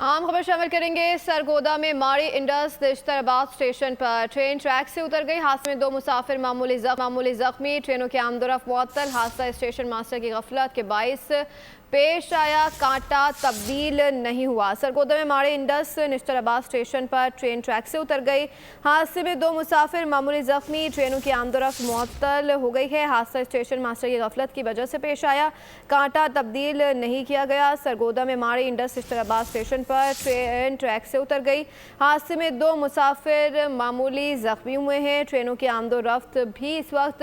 आम खबर शामिल करेंगे। सरगोदा में माड़ी इंडस निश्तराबाद स्टेशन पर ट्रेन ट्रैक से उतर गई। हादसे में 2 मुसाफिर मामूली जख्मी। ट्रेनों के आमदोरफ्त मुअत्तल। हादसा स्टेशन मास्टर की गफलत के बाइस पेश आया। कांटा तब्दील नहीं हुआ। सरगोदा में माड़ी इंडस निश्तराबाद स्टेशन पर ट्रेन ट्रैक से उतर गई। हादसे में 2 मुसाफिर मामूली जख्मी। ट्रेनों की आमदोरफ्त मुअत्तल हो गई है। हादसा स्टेशन मास्टर की गफलत की वजह से पेश आया। कांटा तब्दील नहीं किया गया। सरगोदा में माड़ी इंडस निश्तराबाद स्टेशन पर ट्रेन ट्रैक से उतर गई। हादसे में 2 मुसाफिर मामूली जख्मी हुए हैं। ट्रेनों की आमदोरफ्त भी इस वक्त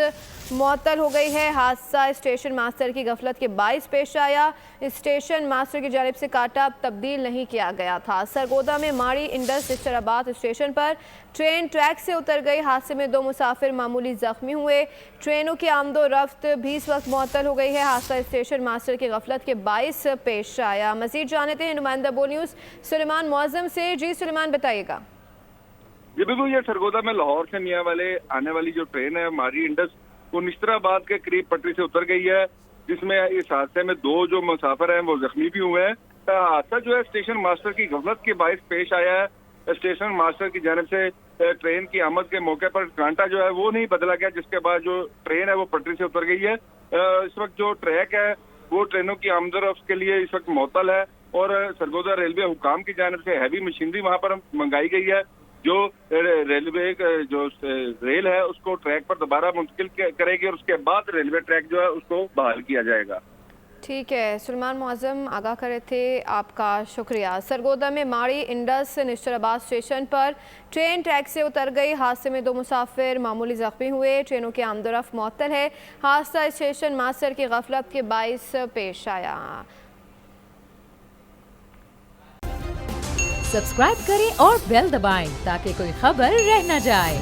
मुअत्तल हो गई है। हादसा स्टेशन मास्टर की गफलत के बाइस पेश आया। स्टेशन मास्टर की जानिब से कांटा तब्दील नहीं किया गया था। सरगोदा में माड़ी इंडस निश्तराबाद स्टेशन पर ट्रेन ट्रैक से उतर गई। हादसे में 2 मुसाफिर मामूली जख्मी हुए। ट्रेनों की आमदोरफ्त भी इस वक्त मुअत्तल हो गई है। हादसा स्टेशन मास्टर की गफलत के बाइस पेश आया। मजीद जानते हैं नुमाइंदा बो न्यूज़ सुलेमान मुअज़्ज़म से। जी सुलेमान, बताइएगा। जी बिल्कुल, ये सरगोदा में लाहौर से मियां वाले आने वाली जो ट्रेन है माड़ी इंडस वो निश्तराबाद के करीब पटरी से उतर गई है, जिसमें इस हादसे में 2 जो मुसाफिर हैं वो जख्मी भी हुए हैं। हादसा जो है स्टेशन मास्टर की गफलत के बाइस पेश आया है। स्टेशन मास्टर की जानिब से ट्रेन की आमद के मौके पर कांटा जो है वो नहीं बदला गया, जिसके बाद जो ट्रेन है वो पटरी से उतर गई है। इस वक्त जो ट्रैक है वो ट्रेनों की आमदोरफ्त के लिए इस वक्त मुअत्तल है और सरगोदा रेलवे हुकाम की जानिब से हैवी मशीनरी वहां पर मंगाई गई है, जो रेलवे जो रेल है उसको ट्रैक पर दोबारा मुंतकिल करेगी और उसके बाद रेलवे ट्रैक जो है उसको बहाल किया जाएगा। ठीक है, सुलेमान मुअज़्ज़म आगाह करे थे, आपका शुक्रिया। सरगोदा में माड़ी इंडस निश्तराबाद स्टेशन पर ट्रेन ट्रैक से उतर गई। हादसे में 2 मुसाफिर मामूली जख्मी हुए। ट्रेनों की आमदोरफ्त मुअत्तल है। हादसा स्टेशन मास्टर की गफलत के बाइस पेश आया। सब्सक्राइब करें और बेल दबाएं ताकि कोई खबर रह न जाए।